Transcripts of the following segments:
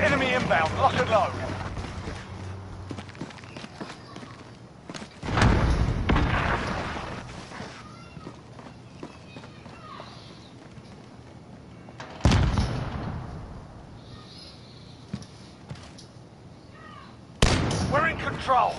Enemy inbound, lock and load. We're in control.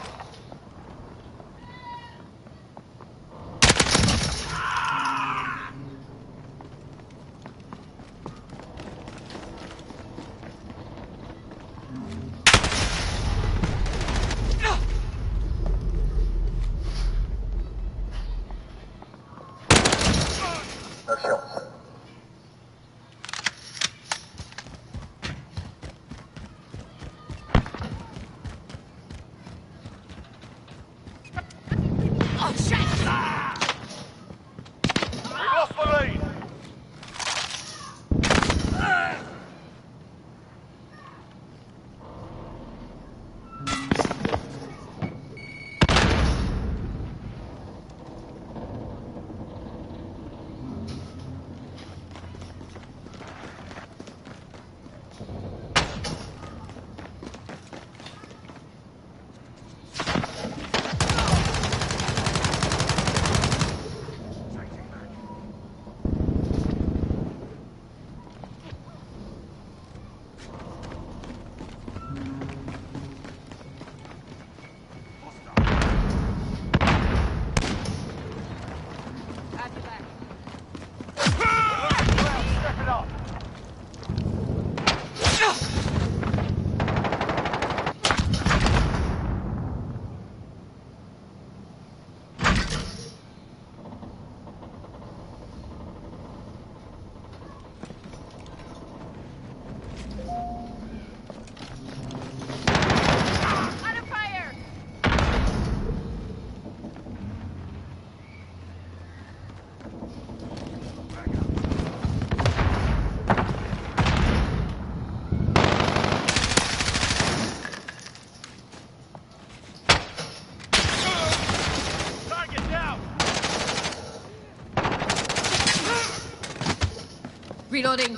Reloading.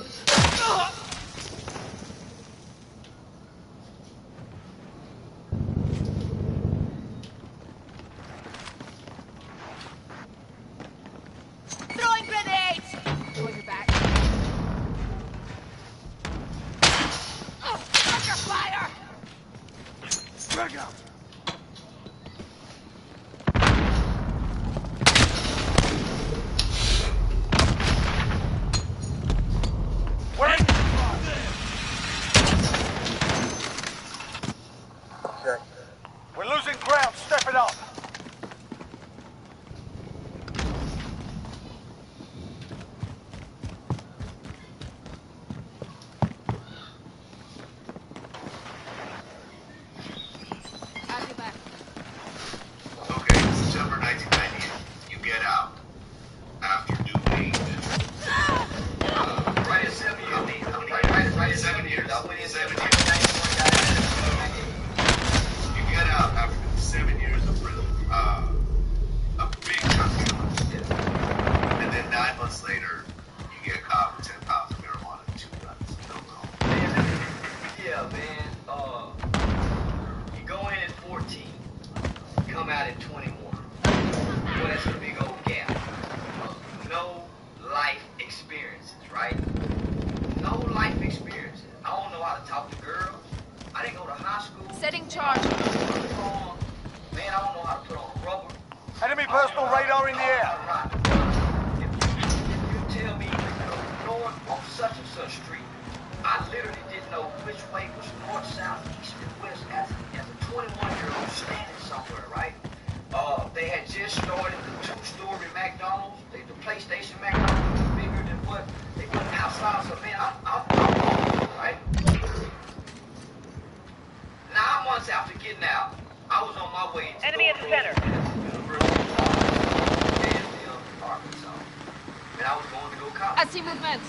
Throwing grenades! On your back. Under fire! Drag out. We're losing ground. Step it up. Have your back. Okay, September 1998. You get out. After doing right at 7 years. Right at 7 years. 7 years. You get out after 7 years of prison. A big chunk of it. And then 9 months later, you get caught with 10 pounds of marijuana and 2 guns. Yeah, man. You go in at 14, come out at 21. Well, that's a big old gap. No life experiences, right? No life experiences. I don't know how to talk to girls. I didn't go to high school. Setting charge. Man, I don't know how to put on rubber. Enemy personal radar in the air. If you tell me north on such and such street, I literally didn't know which way was north, south, east, and west as a 21-year-old standing somewhere, right? They had just started the 2-story McDonald's. The PlayStation McDonald's was bigger than what they put outside. So, man, I'm right? 9 months after getting out, I was on my way to enemy at the center. University of cop. I see movement.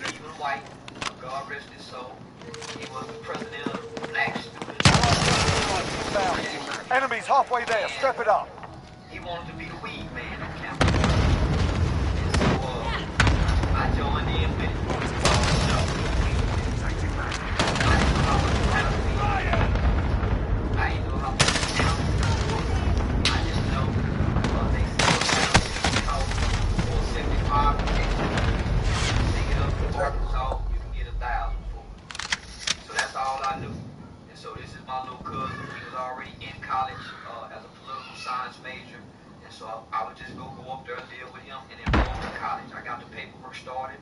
Stephen White, God rest his soul. He was the president of the Black Student. Enemies halfway there. Step it up. He wanted to be the weed man on campus. And so I joined in with it. I didn't know how much to count. I just know they said about 475. Take it up to Arkansas, you can get 1,000 for it. So that's all I knew. And so this is my little cousin. He was already in college as a political science major. And so I would just go up there and deal with him and enroll in college. I got the paperwork started.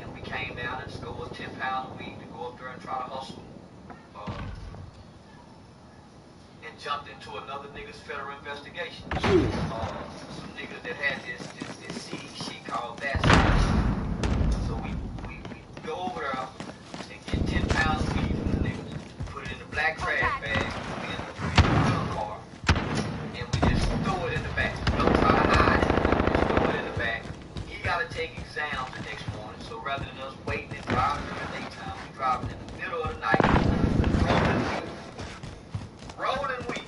And we came down and stole us 10 pounds of weed to go up there and try to hustle. And jumped into another nigga's federal investigation. Some niggas that had this CD shit called that. So we go over there and get 10 pounds of weed from the niggas, put it in the black trash bag, put it in the car, and we just throw it in the back. Don't try to hide it, just throw it in the back. He gotta take exams the next morning, so rather than us waiting and driving in the daytime, we driving in the middle of the night, rolling weed.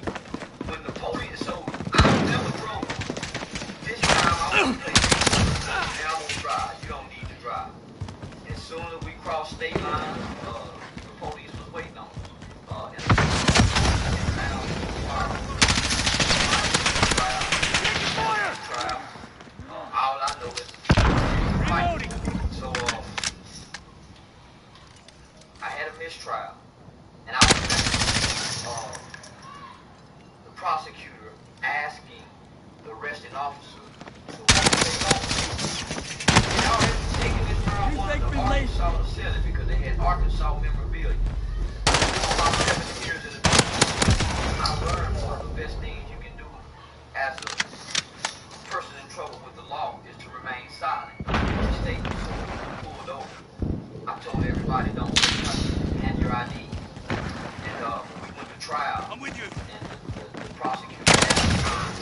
When the police, so I never drove. This time I was playing. Now I'm gonna drive. You don't need to drive. As soon as we crossed state lines, the police was waiting on us. And trial. All I know is right. So I had a mistrial, and I was the prosecutor asking the arresting officer, so what did they go? They already taken this girl one of the Arkansas facilities because they had Arkansas memorabilia. About 7 years in the business, I learned one of the best things you can do as a person in trouble with the law is to remain silent. The state pulled over. I told everybody, don't hand your ID. And we went to trial. I'm with you. And the prosecutor asked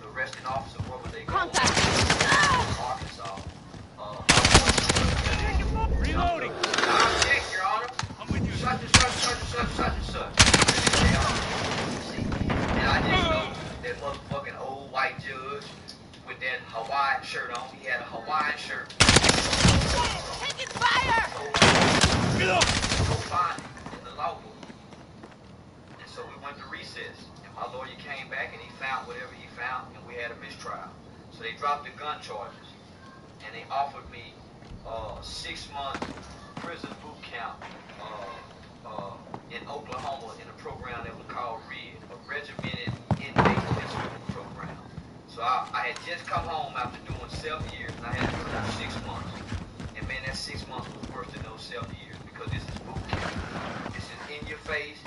the arresting officer where were they going? Contact. Arkansas. Reloading. I'll check, Your Honor. I'm with you. Such and such. And I just know that motherfucking old white judge with that Hawaiian shirt on. He had a Hawaiian shirt. Taking fire! Go find him in the law book. And so we went to recess. And my lawyer came back and he found whatever he found. And we had a mistrial. So they dropped the gun charges. And they offered me 6 months prison boot camp in Oklahoma in a program that was called RED, a regimented inmate discipline program. So I had just come home after doing 7 years, and I had to do 6 months. And man, that 6 months was worse than those 7 years because this is boot camp. This is in your face.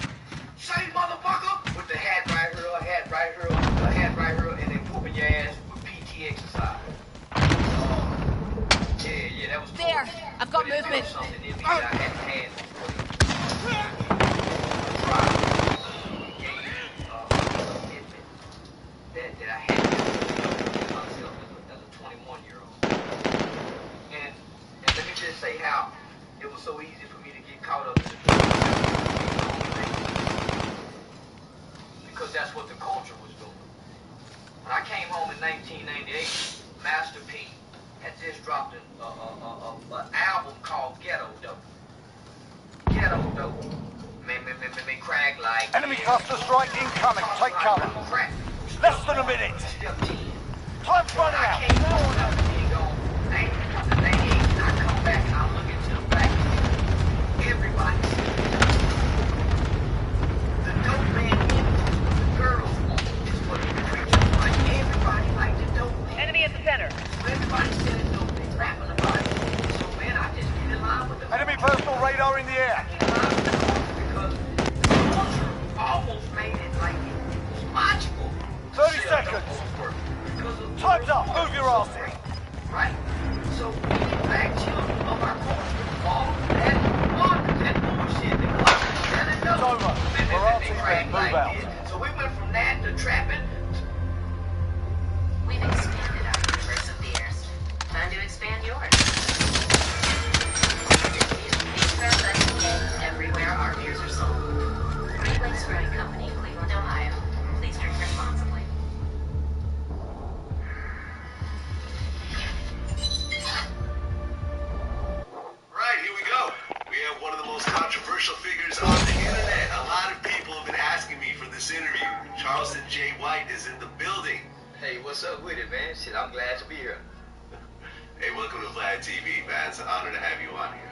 Say, motherfucker! With the hat right here, a hat right here, a hat right here, and then whooping your ass with PT exercise. Yeah, that was cool. There, I've got but movement. Something in me that I hadn't had before. That I had myself as a 21-year-old. And let me just say how it was so easy for me to get caught up in the because that's what the culture was doing. When I came home in 1998, Master P had just dropped an album called Ghetto Dope. Ghetto Dope. Me crack like... Enemy cluster strike incoming. Take cover. Less than a minute. Time's running out. I came home and I come back and I look into the back. Everybody the dope man the girls want is what the preachers like. Everybody like the dope man. Enemy at the center. Everybody selling dope, they rapping about it. So man, I just get in line with the Enemy personal radar in the air. because the culture almost made it like it was logical. 30 seconds. Time's up. Move your ass in. Right. So we get back to our culture. All that bullshit. It's over. We're all teammates. Move out. So we went from that to trapping We've expanded our universe of beers. Time to expand yours. Express IPA everywhere our beers are sold. Great Lakes Brewing Company, Cleveland, Ohio. Please drink responsibly. Right, here we go. We have one of the most controversial figures on the internet. A lot of people have been asking me for this interview. Charleston J. White is in the building. Hey, what's up with it, man? Shit, I'm glad to be here. Hey, welcome to Vlad TV, man. It's an honor to have you on here.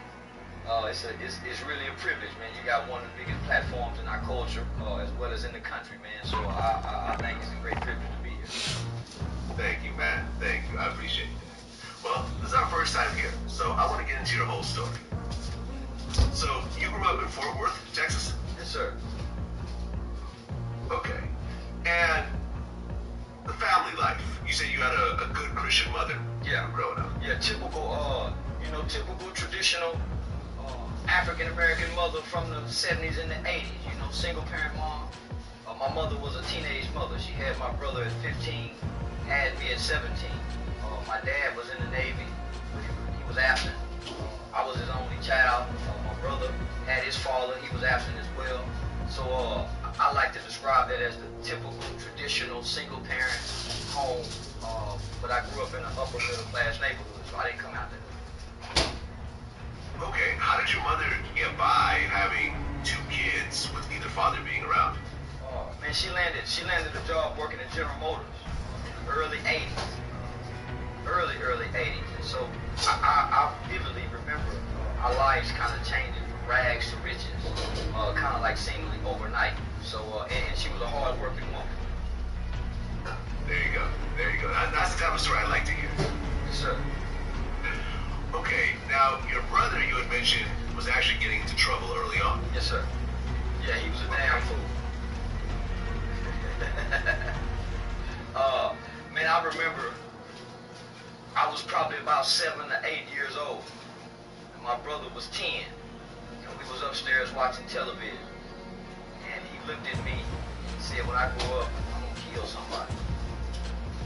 Oh, it's really a privilege, man. You got one of the biggest platforms in our culture, as well as in the country, man. So I think it's a great privilege to be here. Thank you, man. Thank you. I appreciate that. Well, this is our first time here, so I want to get into your whole story. So, you grew up in Fort Worth, Texas? Yes, sir. Okay. And the family life. You said you had a good Christian mother growing up. Yeah, typical, typical traditional African-American mother from the 70s and the 80s, single parent mom. My mother was a teenage mother. She had my brother at 15, had me at 17. My dad was in the Navy. He was absent. I was his only child. My brother had his father. He was absent as well. So I like to describe that as the typical traditional single parent home. But I grew up in an upper middle class neighborhood, so I didn't come out there. Okay, how did your mother get by having two kids with neither father being around? Man, she landed a job working at General Motors in the early 80s. Early 80s. And so I vividly remember our lives kind of changing from rags to riches, kind of like seemingly overnight. So, and she was a hard-working woman. There you go. That's the type of story I like to hear. Yes, sir. Okay, now your brother, you had mentioned, was actually getting into trouble early on. Yes, sir. Yeah, he was a damn fool. Man, I remember I was probably about 7 or 8 years old. And my brother was 10. And we was upstairs watching television. And he looked at me and said, when I grow up, I'm going to kill somebody.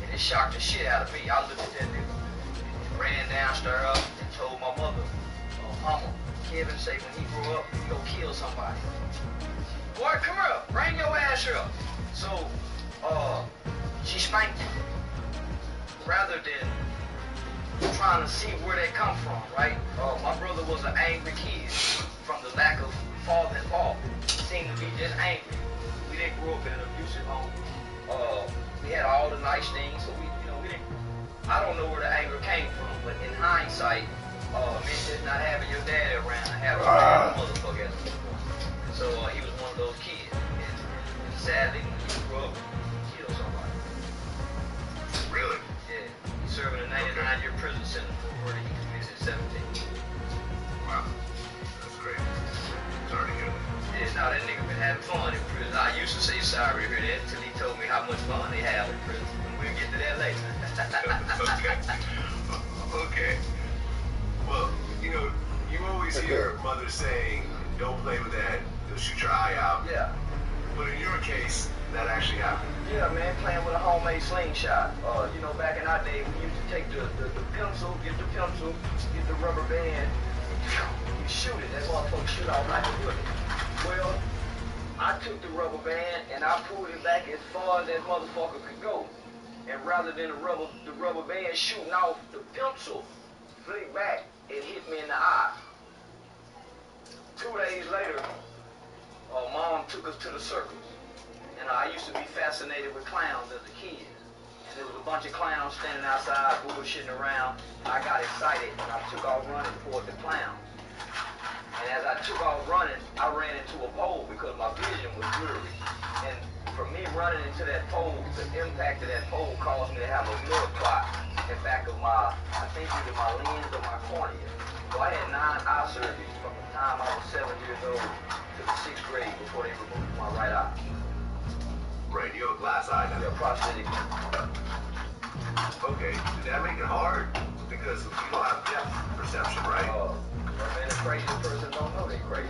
And it shocked the shit out of me. I looked at that nigga and ran downstairs up and told my mother, Mama, Kevin say when he grow up, he gonna kill somebody. Boy, come here, bring your ass here. So, she spanked him. Rather than trying to see where they come from, right? My brother was an angry kid from the lack of father involved. He seemed to be just angry. We didn't grow up in an abusive home. We had all the nice things, so we didn't. I don't know where the anger came from, but in hindsight, me just not having your dad around, having a motherfucker. So he was one of those kids. And sadly, when you grow up, you kill somebody. Really? Yeah. He's serving a 99-year prison sentence for murder he committed at 17. Wow. That's great. Sorry to hear that. Yeah, now that nigga been having fun in prison. I used to say sorry to hear that until he told me how much fun they have in prison. We'll get to that later. Okay. Well, you always hear mothers saying, don't play with that, they'll shoot your eye out. Yeah. But in your case, that actually happened. Yeah, man, playing with a homemade slingshot. Back in our day, we used to take the pencil, get the rubber band, you shoot it. That motherfucker shoot out like a bullet. Well, I took the rubber band and I pulled it back as far as that motherfucker could go. And rather than the rubber band shooting off, the pencil flicked back and hit me in the eye. 2 days later, Mom took us to the circus. And I used to be fascinated with clowns as a kid. And there was a bunch of clowns standing outside bullshitting around. I got excited and I took off running toward the clowns. And as I took off running, I ran into a pole because my vision was blurry. And for me running into that pole, the impact of that pole caused me to have a blood clot in back of my, I think either my lens or my cornea. So I had 9 eye surgeries from the time I was 7 years old to the 6th grade before they removed my right eye. Right, you have a glass eye now. Yeah, prosthetic. Okay, did that make it hard? Because you don't have depth perception, right? Man, a crazy person don't know they crazy.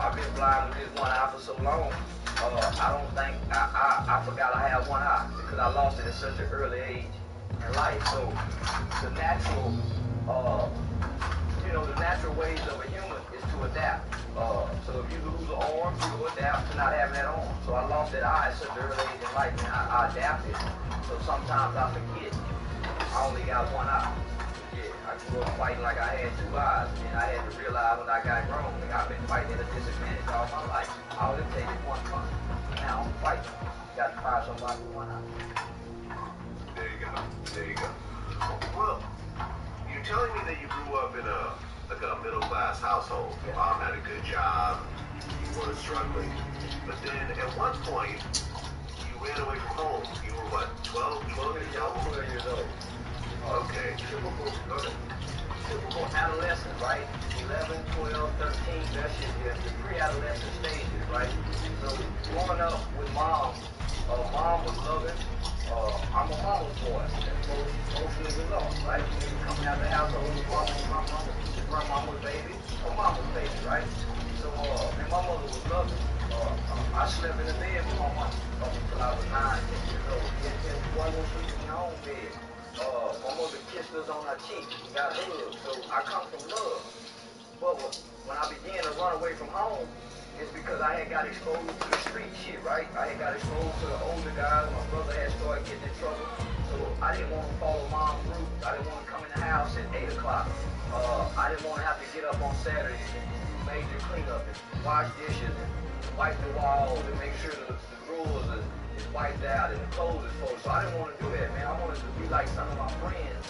I've been blind with this one eye for so long. I don't think, I forgot I had one eye because I lost it at such an early age in life. So the natural, the natural ways of a human is to adapt. So if you lose an arm, you adapt to not having that arm. So I lost that eye at such an early age in life, and I adapted. So sometimes I forget I only got one eye. Yeah, I grew up fighting like I had two eyes, and I had to realize when I got grown, like I've been fighting at a disadvantage all my life. All it takes is one punch. Now I'm fighting. Got to find somebody with one eye. There you go. There you go. Well, you're telling me that you grew up in a middle class household. Your mom had a good job. You weren't struggling. But then at one point, you ran away from home. You were what, 12 years old? 12 years old. Okay. Typical adolescent, right? 11, 12, 13, that's the pre-adolescent stages, right? So growing up with mom, mom was loving. I'm a mama's boy. That's mostly result, right? Coming out the household with my mama's baby, or mama's baby, right? So, and my mother was loving. I slept in the bed with my mama up until I was 9, 10 years old. And wasn't sleeping in my own bed. My mother kissed us on our cheek and got hugged. So I come from love. But when I began to run away from home, it's because I had got exposed to the street shit, right? I had got exposed to the older guys. My brother had started getting in trouble. So I didn't want to follow mom's route. I didn't want to come in the house at 8 o'clock. I didn't want to have to get up on Saturdays and do major cleanup and wash dishes and wipe the walls and make sure the drawers is wiped out and the clothes is folded. So I didn't want to do that, man. I wanted to be like some of my friends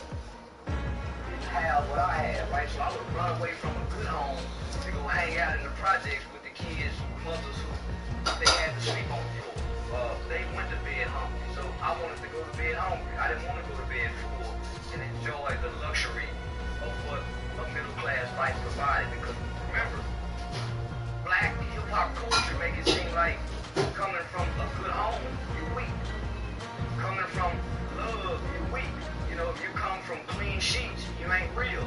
didn't have what I had, right? So I would run away from a good home to go hang out in the projects with the kids, mothers who they had to sleep on the floor. They went to bed hungry. So I wanted to go to bed hungry. I didn't want to go to bed full and enjoy the luxury of what a middle class life provided. Because remember, black hip-hop culture make it seem like coming from a good home, you're weak. Coming from love, you're weak. You know, if you come from clean sheets, you ain't real.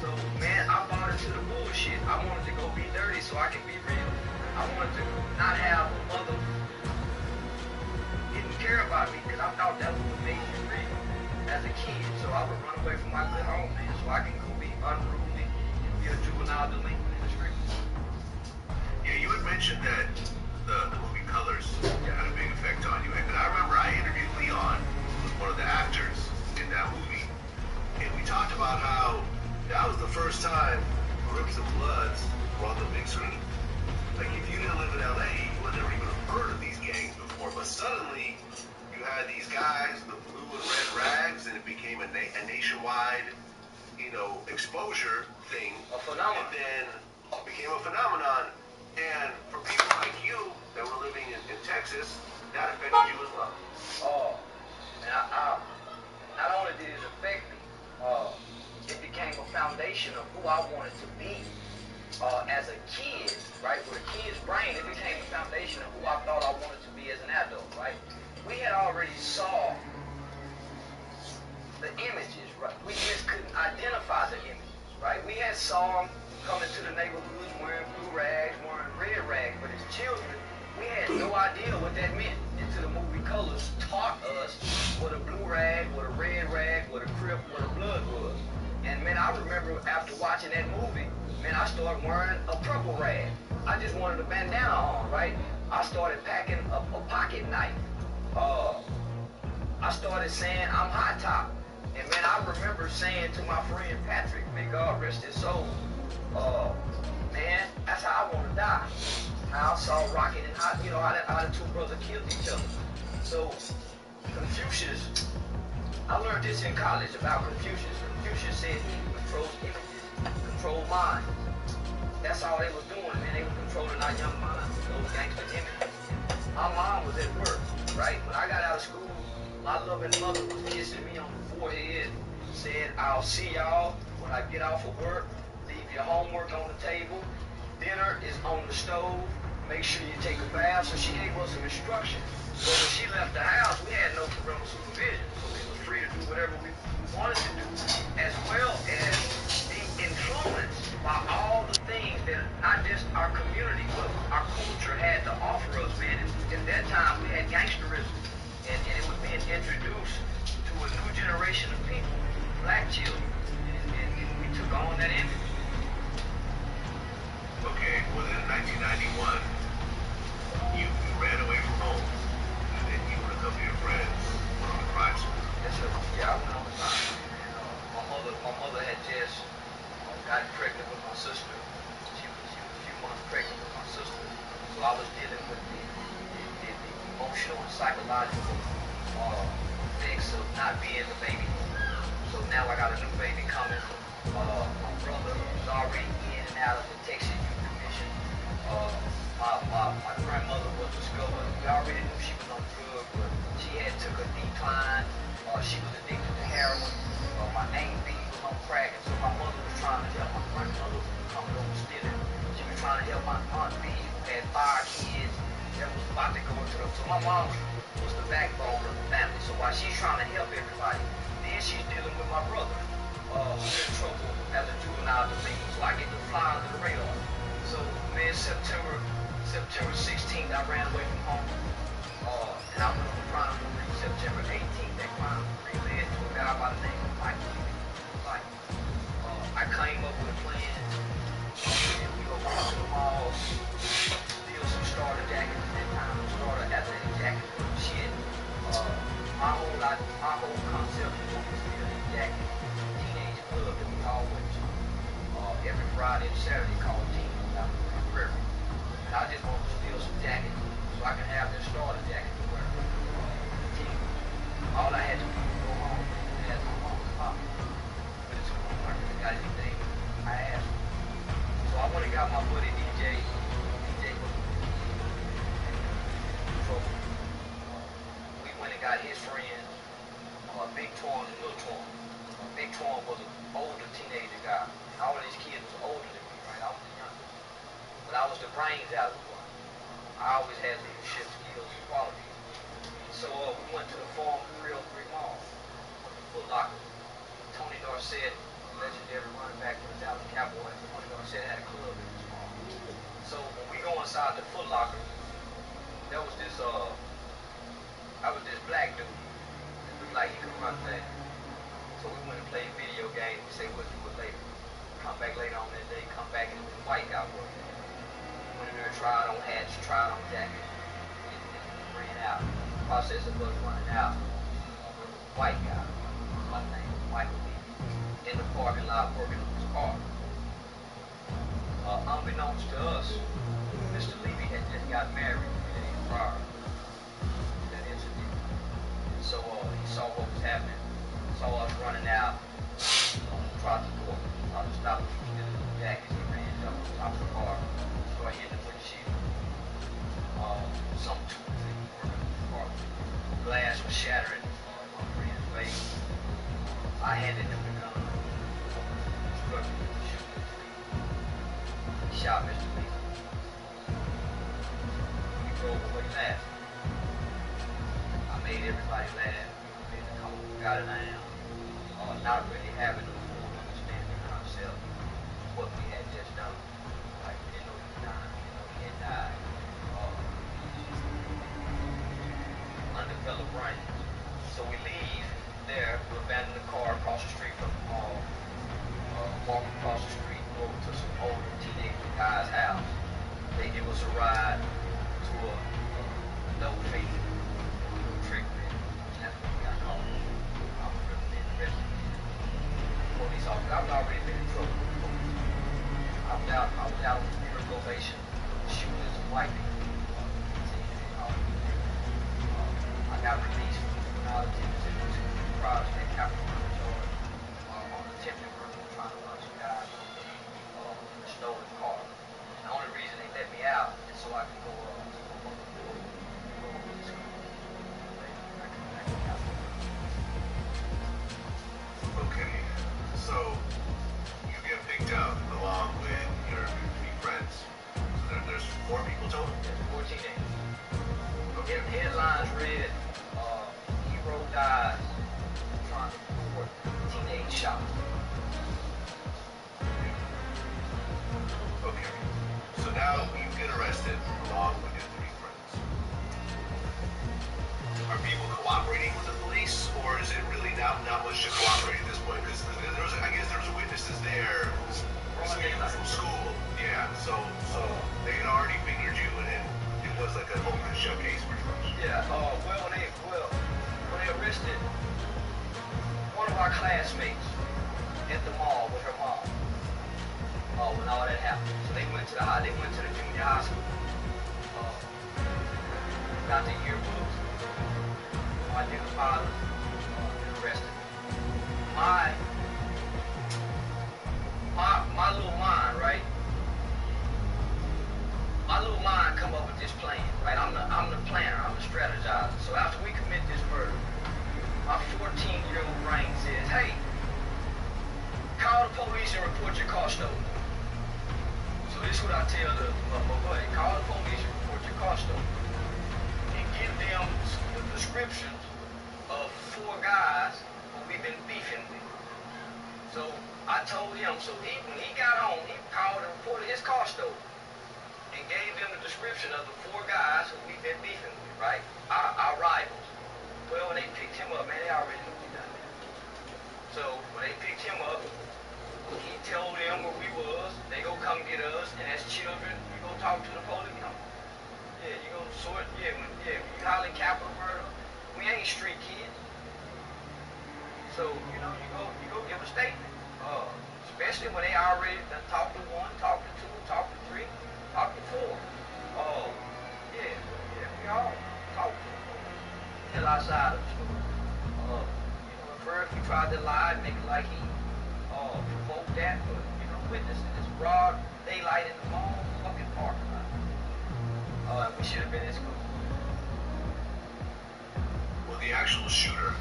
So, man, I bought into the bullshit. I wanted to go be dirty so I can be real. I wanted to not have a mother didn't care about me because I thought that was what made me real as a kid. So I would run away from my good home, man, so I can go be unruly and be a juvenile delinquent in the streets. Yeah, you had mentioned that the movie Colors had a big effect on you. And I remember I interviewed Leon, who was one of the actors in that movie, and we talked about how that was the first time Crips and Bloods were on the big screen. Like, if you didn't live in LA, you would never even have heard of these gangs before, but suddenly you had these guys, the blue and red rags, and it became a nationwide, exposure thing. A phenomenon. And then it became a phenomenon. And for people like you that were living in Texas, that affected you as well. Oh, and I not only did it affect me, it became a foundation of who I wanted to be as a kid, right? With a kid's brain, it became a foundation of who I thought I wanted to be as an adult, right? We had already saw the images, right? We just couldn't identify the images, right? We had saw them coming to the neighborhoods wearing blue rags, wearing red rags, but as children, we had no idea what that meant until the movie Colors taught us what a blue rag, what a red rag, what a Crip, what a blood was. And man, I remember after watching that movie, man, I started wearing a purple rag. I just wanted a bandana on, right? I started packing a pocket knife. I started saying I'm hot top. And man, I remember saying to my friend Patrick, may God rest his soul, man, that's how I want to die. How I saw Rocket and how the two brothers killed each other. So Confucius, I learned this in college about Confucius. Confucius said he controls images, control minds. That's all they were doing, man. They were controlling our young minds, those gangster images. My mom was at work, right? When I got out of school, my loving mother was kissing me on the forehead, said, I'll see y'all when I get off of work. Leave your homework on the table. Dinner is on the stove. Make sure you take a bath. So she gave us some instructions. So when she left the house, we had no parental supervision. So we were free to do whatever we wanted to do, as well as be influenced by all the things that not just our community, but our culture had to to offer us, man. At that time, we had gangsterism, and it was being introduced to a new generation of people, black children, and we took on that image. Okay, well then in 1991, you ran away from home, and then you and a couple of your friends went on a crime spree. Yes, sir. Yeah, I went on the time. And my mother had just got pregnant with my sister. She was a few months pregnant with my sister. So I was dealing with the emotional and psychological effects of not being the baby. So now I got a new baby coming. My brother was already in and out of the Texas Youth Commission. My grandmother was discovered. We already knew she was on drugs, but she had took a decline. She was addicted to heroin. My Aunt B was on crack, and so my mother was trying to help. My grandmother was coming over stealing. She was trying to help my Aunt B, who had 5 kids that was about to go into the. So my mom was the backbone of the family. So while she's trying to help everybody, then she's dealing with my brother, who's in trouble as a juvenile delinquent. So I get to fly under the radar. So man, September 16th, I ran away from home, and I went on the crime spree. September 18th, that crime spree led to a guy by the name of Mike. I came up with a plan, and we go to the mall, steal some starter jackets. At that time, starter athletic jackets, shit. My whole concept was to steal these jackets. Teenage club that we all went to every Friday and Saturday called Teen out in the prairie. And I just wanted to steal some jackets so I could have this starter jacket to wear. All I had to do was go home and ask my mom and pop. But it's cool. I could have got anything I asked for. So I went and got my buddy DJ. DJ was in trouble. We went and got his friends, Big Torn and Little Torn. Big Torn was an older teenager guy. And all of these kids was older than me, right? I was the youngest. But I was the brains out of the one. I always had leadership skills and qualities. So we went to the Farm 303 Mall, went to Foot Locker. Tony Dorsett, legendary running back for the Dallas Cowboys, Tony Dorsett had a club in this mall. So when we go inside the Foot Locker, there was this black dude that looked like he could run fast. So we went and played video games. We say we'll do it later. Come back later on that day, come back and the white guy was there. Went in there, tried on hats, tried on jackets, and ran out. Process of us running out. White guy, my name was Michael Lee, in the parking lot working on his car. Unbeknownst to us, Mr. Levy had just got married 3 days prior to that incident. So he saw what was happening, saw us running out, tried to door. I just stopped him from stealing the jackets. He ran up on top of the car, started hitting the windshield. Some two things working on the car. Glass was shattering my friend's face. I handed him the gun. Struck him with the shoot his feet. He shot Mr. Lee. We drove away laughing. I made everybody laugh. We made the couple got it down. Not really having a full understanding of ourselves, what we had just done. Like we didn't know he was dying, we didn't know he had died. Undeveloped brain. So we leave there, we abandon the car across the street from the mall, walk across the street, go over to some older teenage guy's house. They give us a ride to a no-faith trick pit. That's what we got called. I was recommending the rest of the police officer. I was already been in trouble with the police. I was out on pure probation, shooting some white people. I got released from juvenile detention prior to that capital murder charge on attempted murder, trying to run some guys over a stolen car. And the only reason they let me out is so I can go to school. Okay, so you get picked up along with your 3 friends. So there's 4 people total? There's 4 teenagers. Okay. Headlines read, hero dies trying to report teenage shot. Okay. So now you get arrested along with your 3 village to cooperate at this point because I guess there was witnesses there from school. Yeah, so they had already fingered you, and it was like an open and shut case pretty much. Yeah. When they arrested one of our classmates at the mall with her mom. When all that happened, so they went to the junior high school. Got the yearbooks. Identified and arrested. My little mind, right? My little mind come up with this plan, right? I'm the planner, I'm the strategizer. So after we commit this murder, my 14-year-old brain says, hey, call the police and report your car stolen. So this is what I tell my buddy, call the police and report your car stolen. And give them the descriptions of 4 guys who we've been beefing with. So I told him, when he got home, he called and reported his car stolen and gave them the description of the 4 guys who we've been beefing with, right? Our rivals. Well, when they picked him up, man, they already knew we done that. So when they picked him up, he told them where we was. They go come get us, and as children, we go talk to the police. Yeah, you go sort. Yeah, when you hollering capital murder, we ain't street kids. So you go give a statement. Especially when they already done talk to 1, talk to 2, talk to 3, talk to 4. Yeah, we all talk to tell our side of the story. At first we tried to lie, make it like he provoked that, but witnessing this broad daylight in the mall fucking parking lot. We should have been in school. Well, the actual shooter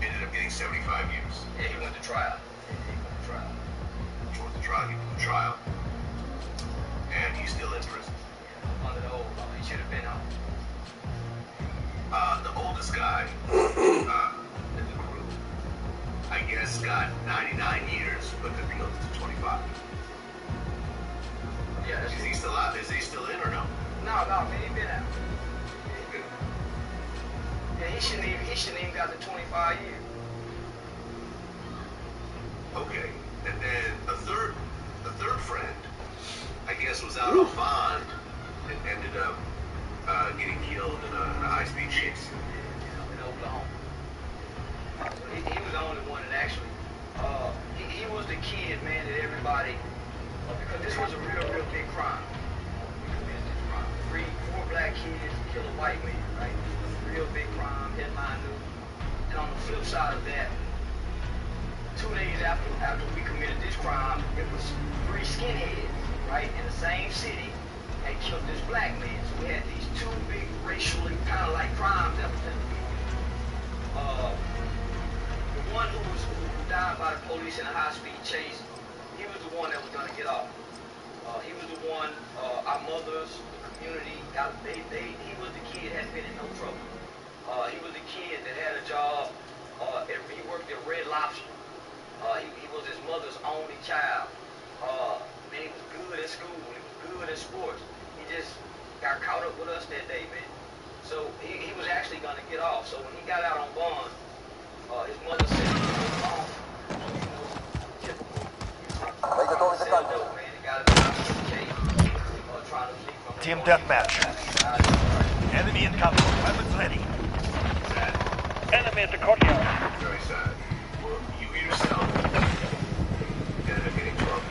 ended up getting 75 years. Yeah, he went to trial. He went to trial. And he's still in prison. Yeah, under the old law. He should have been home. The oldest guy in the crew, I guess, got 99 years, but appealed to 25. Yeah, Is he still out? Is he still in or no? No, man, he been out. Yeah, he shouldn't even got the 25 years. Okay, and then a third friend, I guess, was out on bond and ended up getting killed in a high-speed chase. In Oklahoma. He was the only one that actually, he was the kid, man, that everybody, because this was a real big crime. We committed this crime. 4 black kids kill a white man, right? It was a real big crime, headline news. And on the flip side of that, 2 days after we committed this crime, it was 3 skinheads, right, in the same city, had killed this black man. So we had these 2 big racially kind of like crimes that was in the one who died by the police in a high-speed chase, he was the one that was going to get off. He was the one, our mothers, the community, he was the kid that had been in no trouble. He was the kid that had a job, he worked at Red Lobster. He was his mother's only child. Man, he was good at school. He was good at sports. He just got caught up with us that day, man. So he was actually going to get off. So when he got out on bond, his mother said he was home. Team deathmatch. Enemy incoming. Weapons ready. Enemy at the courtyard. Very sad. Well, you yourself ended up getting 12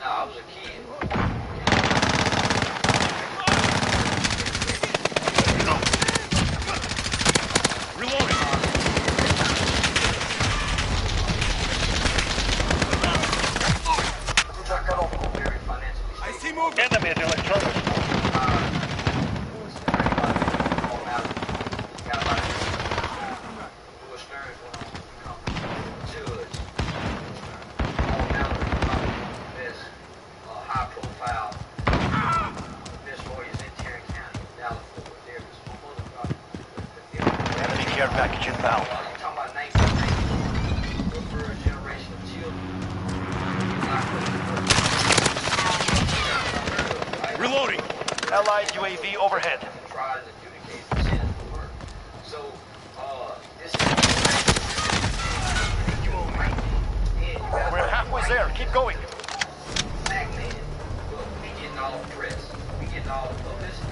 I was a kid. Enemy at electronics. Enemy care package inbound. Reloading. Allied UAV overhead. Try to adjudicate the sin of the work. So, this is... We're halfway there. Keep going. Black man. Well, we getting all the press. We getting all the publicity.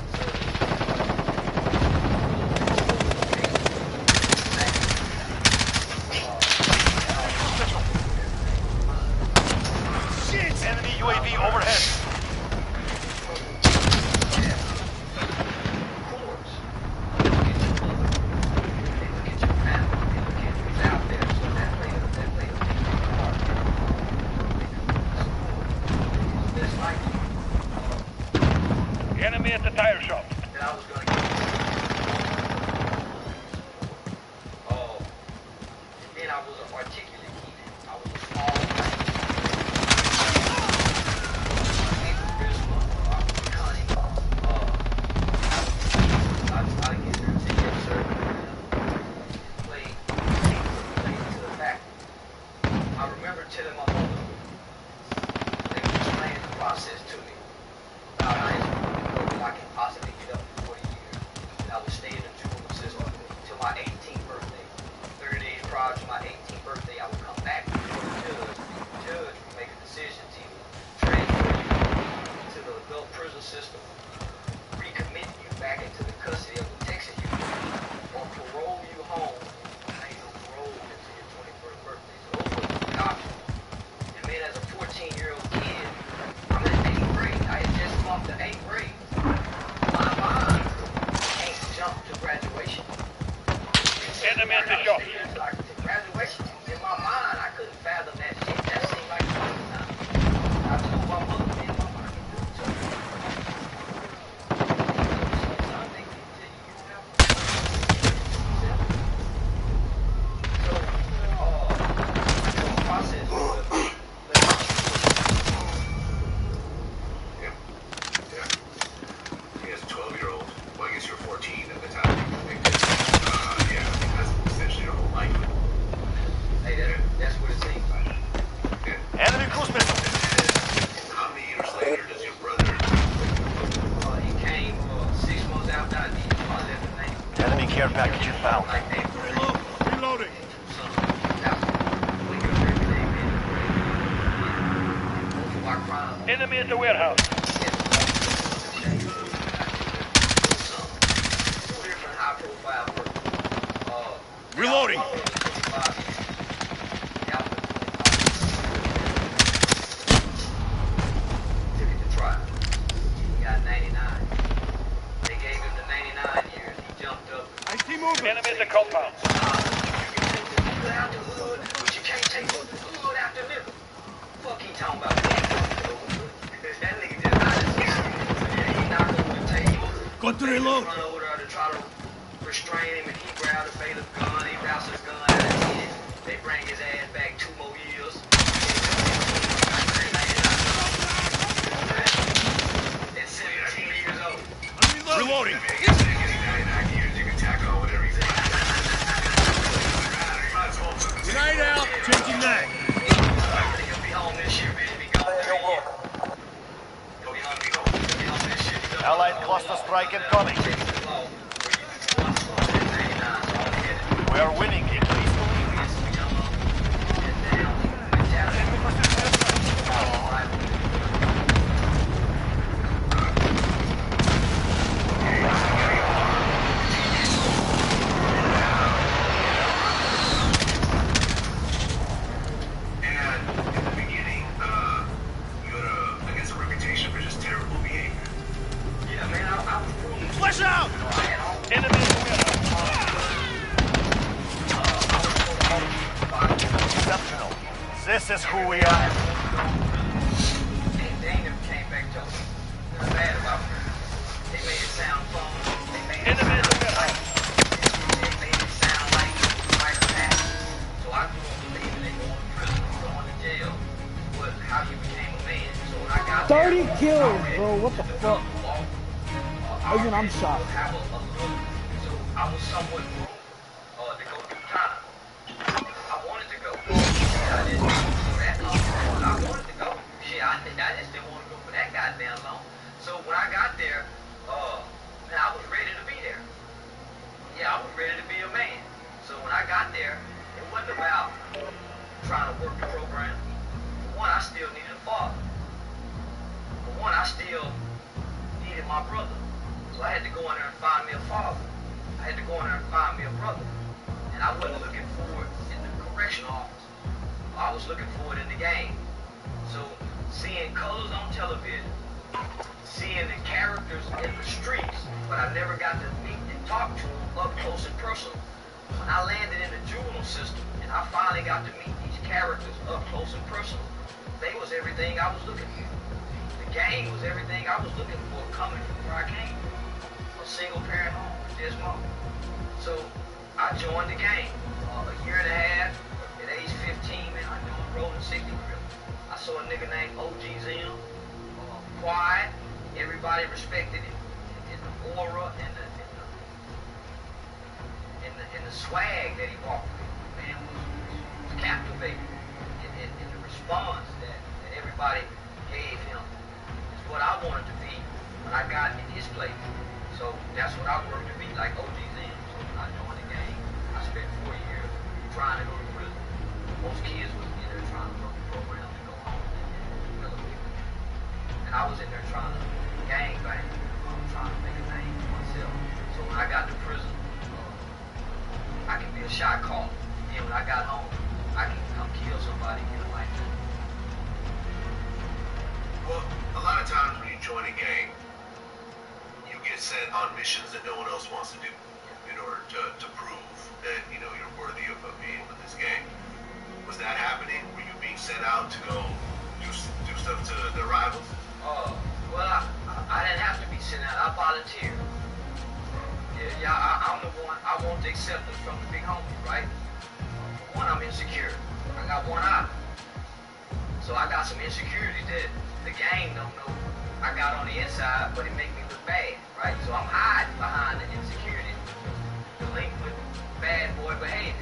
Shit! Enemy UAV overhead. Enemy at the tire shop. That I was gonna get. Oh, and then I was an articulate kid. I was a small guy. I get there and say, yes, sir. Play to the back. I remember telling my mother, they were explaining the process to me. About how I can possibly get up to 40 years. And I would stay in the juvenile system until my 18th birthday. 30 days prior to my 18th birthday, I would come back before the judge. The judge would make a decision to either transfer you to the adult prison system, recommit you back into the custody of the Texas youth, or parole you home. I ain't no parole until your 21st birthday. So those were the options. And man, as a 14-year-old kid, I'm in 8th grade. I had just come off the 8th grade. My mind can't jump to graduation. Enemy at the shop. Like, to graduation, in my mind, I couldn't fathom that shit. That seemed like a long time. I told my mother, man, Mama, I can do it too. Son, they can tell you you have so, the process was Yeah. He has a 12-year-old. Well, I guess you're 14 at the time you convicted. Yeah, I think that's essentially your whole life. hey, that's what it seems like. Yeah. Enemy cruise missile. How many years later does your brother... He came 6 months after I did. I left the name. Enemy care package inbound. Like April. Reloading. Enemy at the warehouse. Reloading. Took it to trial. He got 99. They gave him the 99 years. He jumped up. I see movement. Enemy at the compound. You can take the hood out the hood, but you can't take the hood out the middle. Fuck he talking about? That nigga just not as yeah, he knocked over the table. Got to reload. Run over there to try to restrain him, and he grabbed the fatal gun. He wrestled his gun out of his head. They bring his ass back 2 more years. At 17 years old. Reloading. I guess if you're getting 99 years, you can tack on whatever you want. Grenade out. Changing mag. He'll be home this year, man. He'll be gone 3 years. He'll be home this year. Allied cluster strike incoming. We are winning. Please believe us. And in the beginning, you had I guess, a reputation for just terrible behavior. Yeah, man, I was proving. Flash out. Enemy at the warehouse. Exceptional. This is who we are. And they never came back to us. They were bad about me. They made it sound fun. They made it Enemy at the sound like. warehouse. They made it sound like right attack. So I grew up believing they going to prison, going to jail. But how you became a man. So when I got 30 there, kills, I bro. What the fuck? Even I'm shocked. So I was somewhat groomed to go through time. I wanted to go. I didn't go for that long. I wanted to go. Shit, I just didn't want to go for that goddamn long. So when I work the program. For one, I still needed a father. For one, I still needed my brother. So I had to go in there and find me a father. I had to go in there and find me a brother. And I wasn't looking for it in the correctional office. I was looking for it in the game. So seeing colors on television, seeing the characters in the streets, but I never got to meet and talk to them up close and personal. When I landed in the juvenile system and I finally got to meet these characters up close and personal, they was everything I was looking for. The game was everything I was looking for coming from where I came from. A single parent home with this mom. So I joined the game. A year and a half, at age 15, man, I doing rolling 60 grip. I saw a nigga named OG Zim, quiet, everybody respected him, and the aura and the swag that he walked with, man, was captivating. And the response that everybody gave him is what I wanted to be when I got in his place. So that's what I worked to be, like OG Zim. So when I joined the game, I spent 4 years trying to go to prison. Most kids was in there trying to work the program to go home and relocate. And I was in there trying to gang bang, trying to make a name for myself. So when I got to prison, I can be a shot caller. And when I got home, I can come kill somebody and get a life. Well, a lot of times when you join a gang, you get sent on missions that no one else wants to do in order to prove that, you know, you're worthy of being with this gang. Was that happening? Were you being sent out to go do stuff to the rivals? Well, I didn't have to be sent out. I volunteered. Yeah, I'm the one. I want the acceptance from the big homies, right? For one, I'm insecure. I got one eye. So I got some insecurities that the gang don't know I got on the inside, but it make me look bad, right? So I'm hiding behind the insecurity, the link with bad boy behavior.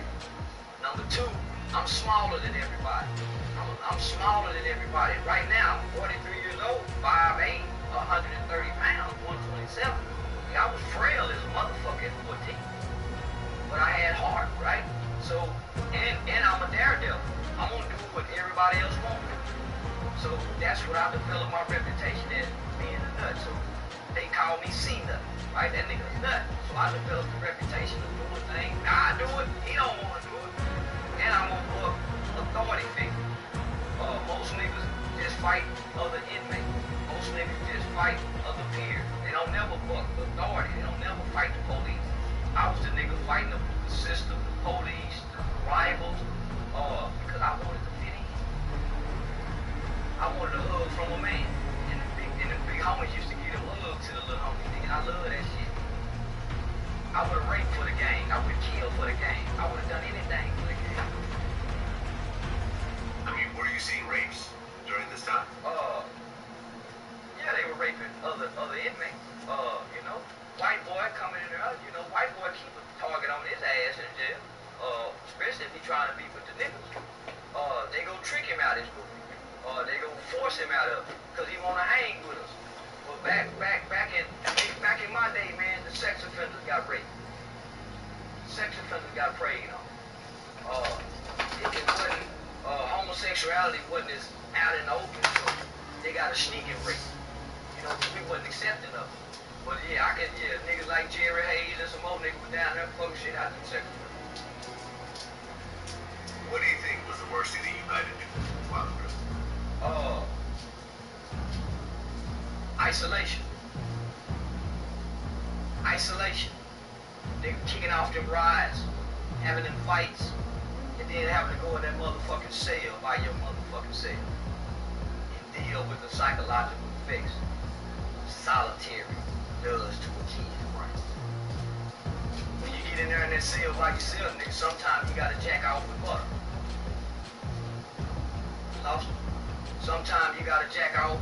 Number two, I'm smaller than everybody. I'm smaller than everybody. Right now, I'm 43 years old, 5'8", 130 pounds, 127. I was frail as a motherfucker at 14. But I had heart, right? So, and I'm a daredevil. I'm gonna do what everybody else won't do. So that's what I developed my reputation as, being a nut. So they call me C-Nut, right? That nigga's nut. So I developed the reputation of doing things. Now I do it, he don't wanna do it. And I'm a authority figure. Most niggas just fight other inmates. Most niggas just fight other peers. They don't never buck the authority. They don't never fight the police. I was the nigga fighting the system, the police, the rivals, because I wanted to fit in. I wanted a hug from a man. And the big homies used to give them hugs to the little homies. Nigga, I love that shit. I would have raped for the gang. I would have killed for the gang. I would have done anything for the gang. I mean, were you seeing rapes during this time? Yeah, they were raping other inmates. You know, white boy coming in there, you know, white boy keep a target on his ass in jail. Especially if he trying to be with the niggas. They go trick him out his movie. They go force him out of it because he wanna hang with us. But back in my day, man, the sex offenders got raped. Sex offenders got preyed on. It wasn't homosexuality wasn't as out in the open, so they got a sneaking rape. You know, we wasn't accepting of it. But yeah, niggas like Jerry Hayes and some old niggas were down there fuck shit out of the sex offenders. What do you think was the worst thing that you had to do while in prison? Isolation. Isolation. They kicking off them rides, having them fights, and then having to go in that motherfucking cell by your motherfucking cell and deal with the psychological effects solitary does to a kid's brain. When you get in there in that cell by yourself, nigga, sometimes you gotta jack off with butter. Lost? Sometimes you gotta jack off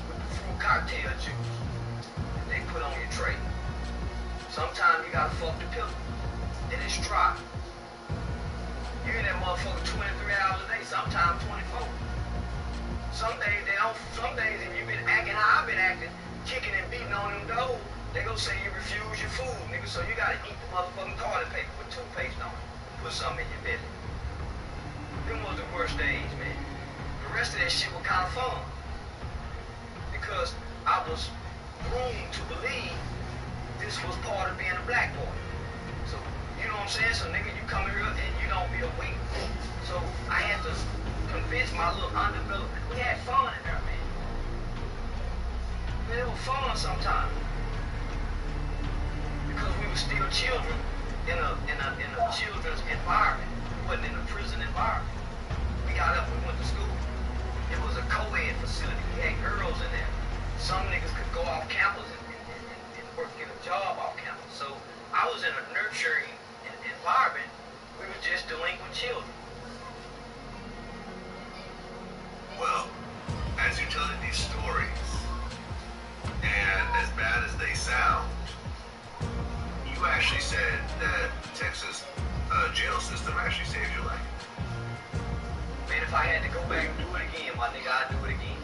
with the fruit cocktail juice that they put on your tray. Sometimes you gotta fuck the pillow. And it's dry. You in that motherfucker 23 hours a day, sometimes 24. Some days they don't, some days if you been acting how I've been acting, kicking and beating on them doors, they gon' say you refuse your food, nigga, so you gotta eat the motherfucking toilet paper with toothpaste on it. Put something in your belly. them was the worst days, man. The rest of that shit was kind of fun. Because I was groomed to believe this was part of being a black boy. So, you know what I'm saying? So, nigga, you come here and you don't be a weak. So, I had to convince my little undeveloped. We had fun in there, man. Man, it was fun sometimes. Because we were still children in a children's environment. We wasn't in a prison environment. We got up, we went to school. It was a co-ed facility. We had girls in there. Some niggas could go off campus and work, get a job off campus. So I was in a nurturing environment. We were just delinquent children. Well, as you're telling these stories, and as bad as they sound, you actually said that Texas jail system actually saved your life. Man, if I had to go back and do it again, my nigga, I'd do it again.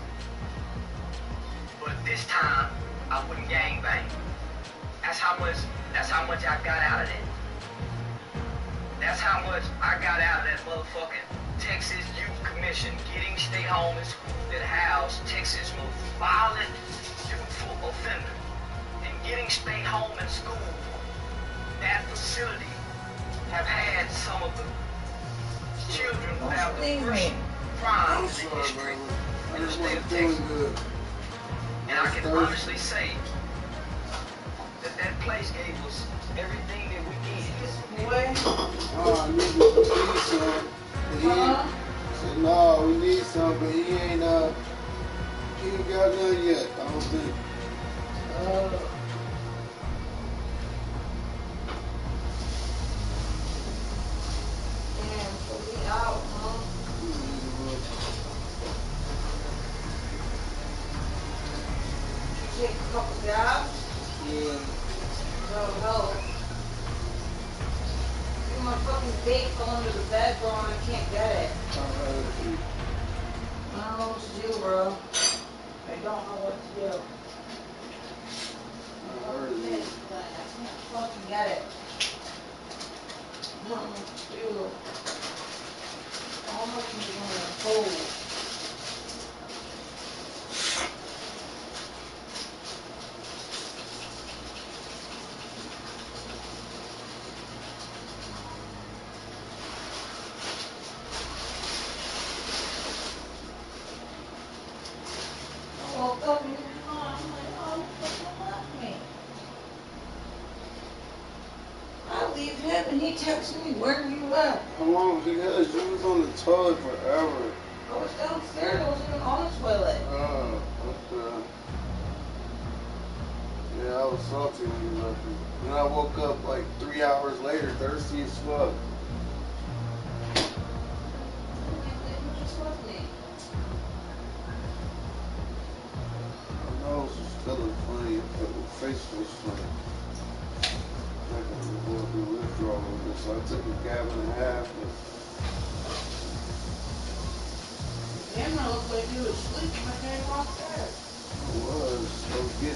But this time, I wouldn't gangbang. That's how much I got out of that. That's how much I got out of that motherfucking Texas Youth Commission, getting stay home in school that housed Texas' most violent youthful offender. And getting stay home in school, that facility have had some of the children who have the worst crimes in history in the state of Texas. And I can honestly say that that place gave us everything that we needed. Nigga, we need some. But he said, no, we need some, but he ain't got none yet, I don't think. Damn, so we out, huh? You take a couple jobs? Yeah. No. My fucking bait fell under the bed, bro, and I can't get it. I don't know what to do, bro. I don't know what to do. I can't fucking get it. I don't know what to do. How much is it gonna hold? And he texted me, where are you at? How long? Because you was on the toilet forever. I was downstairs, I wasn't even on the toilet. Oh, okay. Yeah, I was salty when you left me. Then I woke up like 3 hours later, thirsty as fuck. You just left me. My nose was feeling funny, my face was funny. I was going through withdrawal with this, so I took a gab and a half. Damn, I looked like you were sleeping. I came off there. I was getting